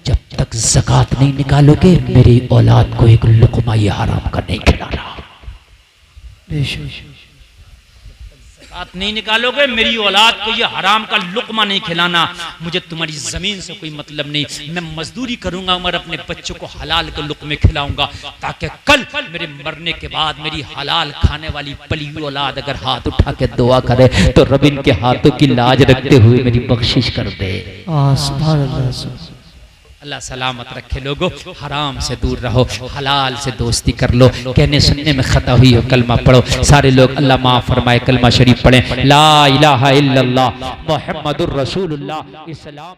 जब तक ज़कात नहीं निकालोगे मेरी औलाद को एक लुकमा ये हराम का नहीं खिलाना। ज़कात नहीं निकालोगे मेरी औलाद को ये हराम का लुकमा नहीं खिलाना। मुझे तुम्हारी जमीन से कोई मतलब नहीं, मैं मजदूरी करूंगा मगर अपने बच्चों को हलाल के लुकमे खिलाऊंगा, ताकि कल मेरे मरने के बाद मेरी हलाल खाने वाली पली हुई औलाद अगर हाथ उठा के दुआ करे तो रब इनके हाथों की लाज रखते हुए मेरी बख्शिश कर दे। अल्लाह सलामत रखे। लोगों, हराम से दूर रहो, हलाल से दोस्ती कर लो। कहने सुनने में खता हुई हो, कलमा पढ़ो। सारे लोग अल्लाह माफ फरमाए, कलमा शरीफ पढ़ें, ला इलाहा इल्लल्लाह मुहम्मदुर रसूलुल्लाह। इस्लाम